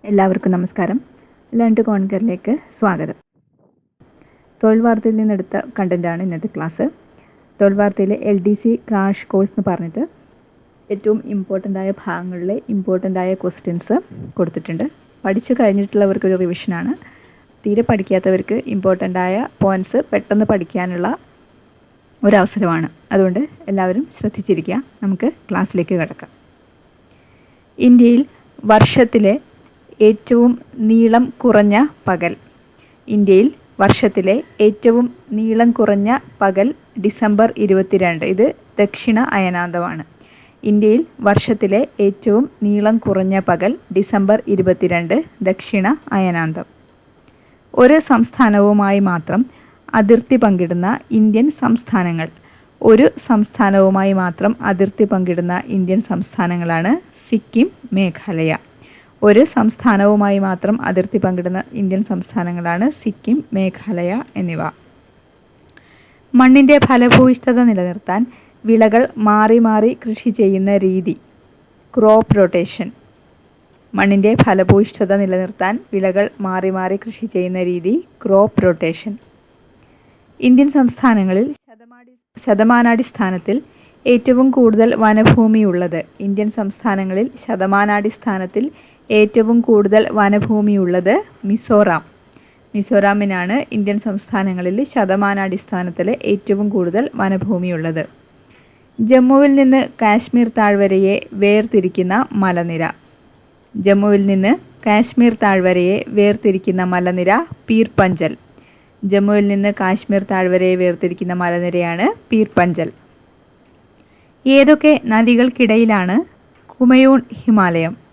എല്ലാവർക്കും നമസ്കാരം. Learn to കോൺകറിലേക്ക് സ്വാഗതം. തൊഴിൽ വാർത്തയിൽ നിന്നെടുത്ത കണ്ടൻറ്റാണ് ഇന്നത്തെ ക്ലാസ്. തൊഴിൽ വാർത്തയിലെ LDC ക്രാഷ് കോഴ്സ് എന്ന് പറഞ്ഞിട്ട് ഏറ്റവും ഇമ്പോർട്ടൻ്റായ ഭാഗങ്ങളിലെ ഇമ്പോർട്ടൻ്റായ ക്വസ്റ്റ്യൻസ് കൊടുത്തിട്ടുണ്ട്. പഠിച്ചു കഴിഞ്ഞിട്ടുള്ളവർക്കൊരു റിവിഷനാണ്. തീരെ പഠിക്കാത്തവർക്ക് ഇമ്പോർട്ടൻ്റായ പോയിൻറ്റ്സ് പെട്ടെന്ന് പഠിക്കാനുള്ള ഒരവസരമാണ്. അതുകൊണ്ട് എല്ലാവരും ശ്രദ്ധിച്ചിരിക്കുക. നമുക്ക് ക്ലാസ്സിലേക്ക് കിടക്കാം. ഇന്ത്യയിൽ വർഷത്തിലെ ഏറ്റവും നീളം കുറഞ്ഞ പകൽ. ഇന്ത്യയിൽ വർഷത്തിലെ ഏറ്റവും നീളം കുറഞ്ഞ പകൽ ഡിസംബർ 22. ഇത് ദക്ഷിണ അയനാന്തമാണ്. ഇന്ത്യയിൽ വർഷത്തിലെ ഏറ്റവും നീളം കുറഞ്ഞ പകൽ ഡിസംബർ 22, ദക്ഷിണ അയനാന്തം. ഒരു സംസ്ഥാനവുമായി മാത്രം അതിർത്തി പങ്കിടുന്ന ഇന്ത്യൻ സംസ്ഥാനങ്ങൾ. ഒരു സംസ്ഥാനവുമായി മാത്രം അതിർത്തി പങ്കിടുന്ന ഇന്ത്യൻ സംസ്ഥാനങ്ങളാണ് സിക്കിം, മേഘാലയ. ഒരു സംസ്ഥാനവുമായി മാത്രം അതിർത്തി പങ്കിടുന്ന ഇന്ത്യൻ സംസ്ഥാനങ്ങളാണ് സിക്കിം, മേഘാലയ എന്നിവ. മണ്ണിന്റെ ഫലഭൂയിഷ്ഠത നിലനിർത്താൻ വിളകൾ മാറി മാറി കൃഷി ചെയ്യുന്ന രീതി ക്രോപ്പ് റൊട്ടേഷൻ. മണ്ണിന്റെ ഫലഭൂയിഷ്ഠത നിലനിർത്താൻ വിളകൾ മാറി മാറി കൃഷി ചെയ്യുന്ന രീതി ക്രോപ്പ് റൊട്ടേഷൻ. ഇന്ത്യൻ സംസ്ഥാനങ്ങളിൽ ശതമാനാടിസ്ഥാനത്തിൽ ഏറ്റവും കൂടുതൽ വനഭൂമിയുള്ളത്. ഇന്ത്യൻ സംസ്ഥാനങ്ങളിൽ ശതമാനാടിസ്ഥാനത്തിൽ ഏറ്റവും കൂടുതൽ വനഭൂമിയുള്ളത് മിസോറാം. മിസോറാമിനാണ് ഇന്ത്യൻ സംസ്ഥാനങ്ങളിൽ ശതമാനാടിസ്ഥാനത്തിൽ ഏറ്റവും കൂടുതൽ വനഭൂമിയുള്ളത്. ജമ്മുവിൽ നിന്ന് കാശ്മീർ താഴ്വരയെ വേർതിരിക്കുന്ന മലനിര. ജമ്മുവിൽ നിന്ന് കാശ്മീർ താഴ്വരയെ വേർതിരിക്കുന്ന മലനിര പീർ പഞ്ചൽ. ജമ്മുവിൽ നിന്ന് കാശ്മീർ താഴ്വരയെ വേർതിരിക്കുന്ന മലനിരയാണ് പീർ പഞ്ചൽ. ഏതൊക്കെ നദികൾക്കിടയിലാണ് കുമയൂൺ ഹിമാലയം?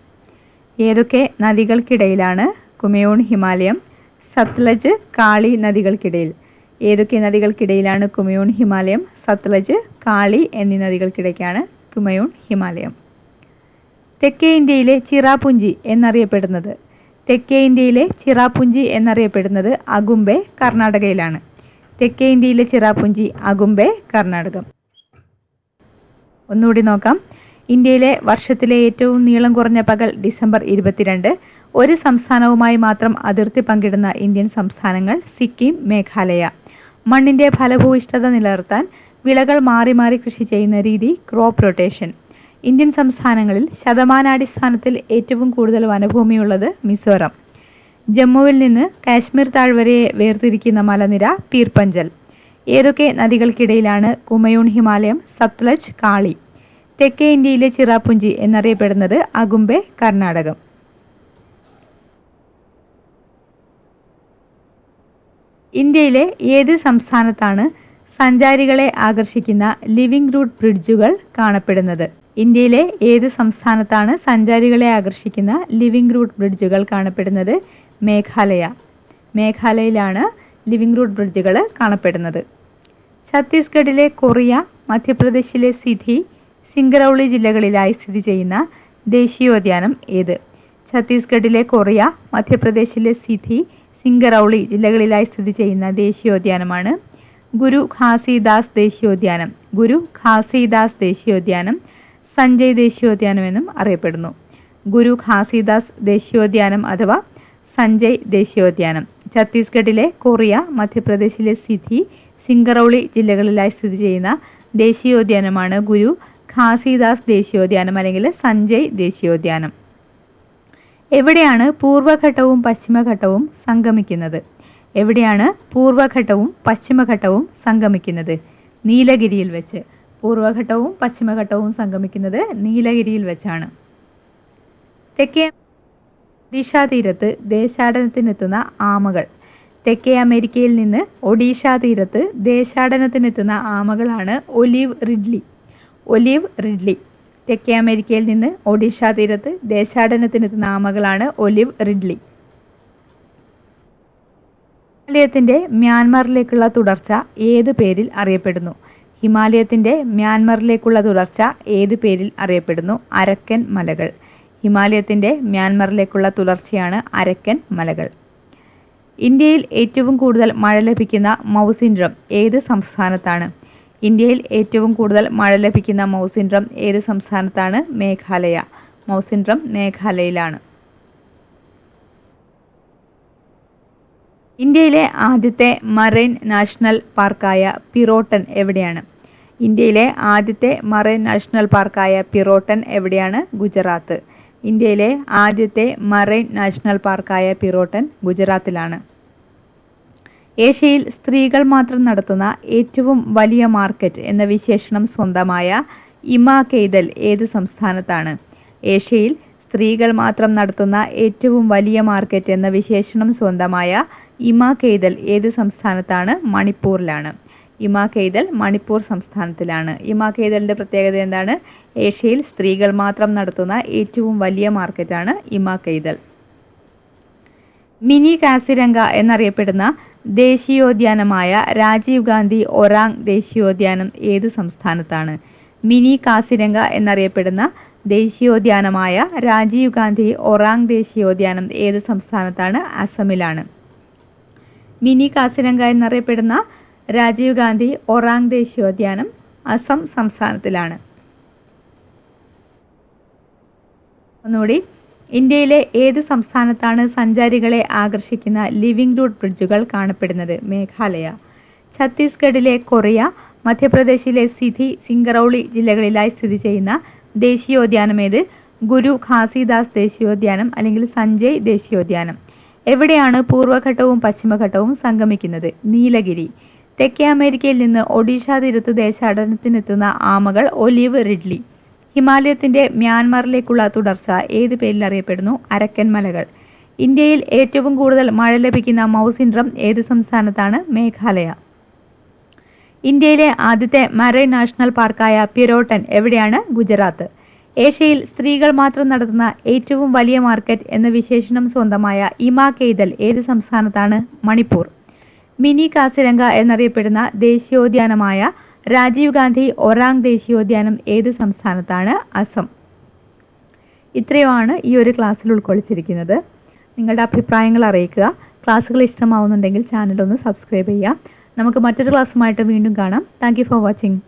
ഏതൊക്കെ നദികൾക്കിടയിലാണ് കുമയൂൺ ഹിമാലയം? സത്ലജ്, കാളി നദികൾക്കിടയിൽ. ഏതൊക്കെ നദികൾക്കിടയിലാണ് കുമയൂൺ ഹിമാലയം? സത്ലജ്, കാളി എന്നീ നദികൾക്കിടയ്ക്കാണ് കുമയൂൺ ഹിമാലയം. തെക്കേ ഇന്ത്യയിലെ ചിറാപുഞ്ചി എന്നറിയപ്പെടുന്നത്. തെക്കേ ഇന്ത്യയിലെ ചിറാപുഞ്ചി എന്നറിയപ്പെടുന്നത് അഗുംബെ, കർണാടകയിലാണ്. തെക്കേ ഇന്ത്യയിലെ ചിറാപുഞ്ചി അഗുംബെ, കർണാടകം. ഒന്നുകൂടി നോക്കാം. ഇന്ത്യയിലെ വർഷത്തിലെ ഏറ്റവും നീളം കുറഞ്ഞ പകൽ ഡിസംബർ 22. ഒരു സംസ്ഥാനവുമായി മാത്രം അതിർത്തി പങ്കിടുന്ന ഇന്ത്യൻ സംസ്ഥാനങ്ങൾ സിക്കിം, മേഘാലയ. മണ്ണിന്റെ ഫലഭൂയിഷ്ഠത നിലനിർത്താൻ വിളകൾ മാറി മാറി കൃഷി ചെയ്യുന്ന രീതി ക്രോപ്പ് റൊട്ടേഷൻ. ഇന്ത്യൻ സംസ്ഥാനങ്ങളിൽ ശതമാനാടിസ്ഥാനത്തിൽ ഏറ്റവും കൂടുതൽ വനഭൂമിയുള്ളത് മിസോറാം. ജമ്മുവിൽ നിന്ന് കാശ്മീർ താഴ്വരയെ വേർതിരിക്കുന്ന മലനിര പീർ പഞ്ചൽ. ഏതൊക്കെ നദികൾക്കിടയിലാണ് കുമയൂൺ ഹിമാലയം? സത്ലജ്, കാളി. തെക്കേ ഇന്ത്യയിലെ ചിറാപുഞ്ചി എന്നറിയപ്പെടുന്നത് അഗുംബെ, കർണാടകം. ഇന്ത്യയിലെ ഏത് സംസ്ഥാനത്താണ് സഞ്ചാരികളെ ആകർഷിക്കുന്ന ലിവിംഗ് റൂട്ട് ബ്രിഡ്ജുകൾ കാണപ്പെടുന്നത്? ഇന്ത്യയിലെ ഏത് സംസ്ഥാനത്താണ് സഞ്ചാരികളെ ആകർഷിക്കുന്ന ലിവിംഗ് റൂട്ട് ബ്രിഡ്ജുകൾ കാണപ്പെടുന്നത്? മേഘാലയ. മേഘാലയയിലാണ് ലിവിംഗ് റൂട്ട് ബ്രിഡ്ജുകൾ കാണപ്പെടുന്നത്. ഛത്തീസ്ഗഡിലെ കൊറിയ, മധ്യപ്രദേശിലെ സിധി, സിംഗറൌളി ജില്ലകളിലായി സ്ഥിതി ചെയ്യുന്ന ദേശീയോദ്യാനം ഏത്? ഛത്തീസ്ഗഡിലെ കൊറിയ, മധ്യപ്രദേശിലെ സിധി, സിംഗറൌളി ജില്ലകളിലായി സ്ഥിതി ചെയ്യുന്ന ദേശീയോദ്യാനമാണ് ഗുരു ഘാസിദാസ് ദേശീയോദ്യാനം. ഗുരു ഘാസിദാസ് ദേശീയോദ്യാനം സഞ്ജയ് ദേശീയോദ്യാനം എന്നും അറിയപ്പെടുന്നു. ഗുരു ഘാസിദാസ് ദേശീയോദ്യാനം അഥവാ സഞ്ജയ് ദേശീയോദ്യാനം. ഛത്തീസ്ഗഡിലെ കൊറിയ, മധ്യപ്രദേശിലെ സിധി, സിംഗറൌളി ജില്ലകളിലായി സ്ഥിതി ചെയ്യുന്ന ദേശീയോദ്യാനമാണ് ഗുരു ഘാസിദാസ് ദേശീയോദ്യാനം അല്ലെങ്കിൽ സഞ്ജയ് ദേശീയോദ്യാനം. എവിടെയാണ് പൂർവ്വഘട്ടവും പശ്ചിമഘട്ടവും സംഗമിക്കുന്നത്? എവിടെയാണ് പൂർവ്വഘട്ടവും പശ്ചിമഘട്ടവും സംഗമിക്കുന്നത്? നീലഗിരിയിൽ വെച്ച്. പൂർവ്വഘട്ടവും പശ്ചിമഘട്ടവും സംഗമിക്കുന്നത് നീലഗിരിയിൽ വെച്ചാണ്. തെക്കേ ഒഡീഷ തീരത്ത് ദേശാടനത്തിനെത്തുന്ന ആമകൾ. തെക്കേ അമേരിക്കയിൽ നിന്ന് ഒഡീഷ തീരത്ത് ദേശാടനത്തിനെത്തുന്ന ആമകളാണ് ഒലിവ് റിഡ്ലി. Olive Ridley. തെക്കേ അമേരിക്കയിൽ നിന്ന് ഒഡീഷ തീരത്ത് ദേശാടനത്തിനെത്തുന്ന ആമകളാണ് ഒലിവ് റിഡ്ലി. ഹിമാലയത്തിന്റെ മ്യാൻമറിലേക്കുള്ള തുടർച്ച ഏത് പേരിൽ അറിയപ്പെടുന്നു? ഹിമാലയത്തിന്റെ മ്യാൻമറിലേക്കുള്ള തുടർച്ച ഏത് പേരിൽ അറിയപ്പെടുന്നു? അരക്കൻ മലകൾ. ഹിമാലയത്തിന്റെ മ്യാൻമറിലേക്കുള്ള തുടർച്ചയാണ് അരക്കൻ മലകൾ. ഇന്ത്യയിൽ ഏറ്റവും കൂടുതൽ മഴ ലഭിക്കുന്ന മൗസിൻഡ്രം ഏത് സംസ്ഥാനത്താണ്? ഇന്ത്യയിൽ ഏറ്റവും കൂടുതൽ മഴ ലഭിക്കുന്ന മൗസിൻഡ്രം ഏത് സംസ്ഥാനത്താണ്? മേഘാലയ. മൗസിൻഡ്രം മേഘാലയയിലാണ്. ഇന്ത്യയിലെ ആദ്യത്തെ മറൈൻ നാഷണൽ പാർക്കായ പിറോട്ടൻ എവിടെയാണ്? ഇന്ത്യയിലെ ആദ്യത്തെ മറൈൻ നാഷണൽ പാർക്കായ പിറോട്ടൻ എവിടെയാണ്? ഗുജറാത്ത്. ഇന്ത്യയിലെ ആദ്യത്തെ മറൈൻ നാഷണൽ പാർക്കായ പിറോട്ടൻ ഗുജറാത്തിലാണ്. ഏഷ്യയിൽ സ്ത്രീകൾ മാത്രം നടത്തുന്ന ഏറ്റവും വലിയ മാർക്കറ്റ് എന്ന വിശേഷണം സ്വന്തമായ ഇമാ കെയ്തൽ ഏത് സംസ്ഥാനത്താണ്? ഏഷ്യയിൽ സ്ത്രീകൾ മാത്രം നടത്തുന്ന ഏറ്റവും വലിയ മാർക്കറ്റ് എന്ന വിശേഷണം സ്വന്തമായ ഇമാ കെയ്തൽ ഏത് സംസ്ഥാനത്താണ്? മണിപ്പൂരിലാണ്. ഇമാ കെയ്തൽ മണിപ്പൂർ സംസ്ഥാനത്തിലാണ്. ഇമാ കെയ്തലിന്റെ പ്രത്യേകത എന്താണ്? ഏഷ്യയിൽ സ്ത്രീകൾ മാത്രം നടത്തുന്ന ഏറ്റവും വലിയ മാർക്കറ്റാണ് ഇമാ കെയ്തൽ. മിനി കാസിരംഗ എന്നറിയപ്പെടുന്ന ദേശീയോദ്യാനമായ രാജീവ് ഗാന്ധി ഒറാങ് ദേശീയോദ്യാനം ഏത് സംസ്ഥാനത്താണ്? മിനി കാസിരംഗ എന്നറിയപ്പെടുന്ന ദേശീയോദ്യാനമായ രാജീവ് ഗാന്ധി ഒറാങ് ദേശീയോദ്യാനം ഏത് സംസ്ഥാനത്താണ്? അസമിലാണ്. മിനി കാസിരംഗ എന്നറിയപ്പെടുന്ന രാജീവ് ഗാന്ധി ഒറാങ് ദേശീയോദ്യാനം അസം സംസ്ഥാനത്തിലാണ്. ഒന്നുകൂടി, ഇന്ത്യയിലെ ഏത് സംസ്ഥാനത്താണ് സഞ്ചാരികളെ ആകർഷിക്കുന്ന ലിവിംഗ് റൂട്ട് ബ്രിഡ്ജുകൾ കാണപ്പെടുന്നത്? മേഘാലയ. ഛത്തീസ്ഗഡിലെ കൊറിയ, മധ്യപ്രദേശിലെ സിധി, സിംഗറൌളി ജില്ലകളിലായി സ്ഥിതി ചെയ്യുന്ന ദേശീയോദ്യാനമേത്? ഗുരു ഘാസിദാസ് ദേശീയോദ്യാനം അല്ലെങ്കിൽ സഞ്ജയ് ദേശീയോദ്യാനം. എവിടെയാണ് പൂർവ്വഘട്ടവും പശ്ചിമഘട്ടവും സംഗമിക്കുന്നത്? നീലഗിരി. തെക്കേ അമേരിക്കയിൽ നിന്ന് ഒഡീഷ തീരത്ത് ദേശാടനത്തിനെത്തുന്ന ആമകൾ ഒലിവ് റിഡ്ലി. ഹിമാലയത്തിന്റെ മ്യാൻമറിലേക്കുള്ള തുടർച്ച ഏത് പേരിൽ അറിയപ്പെടുന്നു? അരക്കൻ മലകൾ. ഇന്ത്യയിൽ ഏറ്റവും കൂടുതൽ മഴ ലഭിക്കുന്ന മൗസിൻഡ്രം ഏത് സംസ്ഥാനത്താണ്? മേഘാലയ. ഇന്ത്യയിലെ ആദ്യത്തെ മറൈൻ നാഷണൽ പാർക്കായ പിറോട്ടൻ എവിടെയാണ്? ഗുജറാത്ത്. ഏഷ്യയിൽ സ്ത്രീകൾ മാത്രം നടത്തുന്ന ഏറ്റവും വലിയ മാർക്കറ്റ് എന്ന വിശേഷണം സ്വന്തമായ ഇമാ കെയ്തൽ ഏത് സംസ്ഥാനത്താണ്? മണിപ്പൂർ. മിനി കാസിരംഗ എന്നറിയപ്പെടുന്ന ദേശീയോദ്യാനമായ രാജീവ് ഗാന്ധി ഒറാങ് ദേശീയോദ്യാനം ഏത് സംസ്ഥാനത്താണ്? അസം. ഇത്രയുമാണ് ഈ ഒരു ക്ലാസ്സിൽ ഉൾക്കൊള്ളിച്ചിരിക്കുന്നത്. നിങ്ങളുടെ അഭിപ്രായങ്ങൾ അറിയിക്കുക. ക്ലാസ്സുകൾ ഇഷ്ടമാവുന്നുണ്ടെങ്കിൽ ചാനൽ ഒന്ന് സബ്സ്ക്രൈബ് ചെയ്യുക. നമുക്ക് മറ്റൊരു ക്ലാസ്സുമായിട്ട് വീണ്ടും കാണാം. Thank you for watching.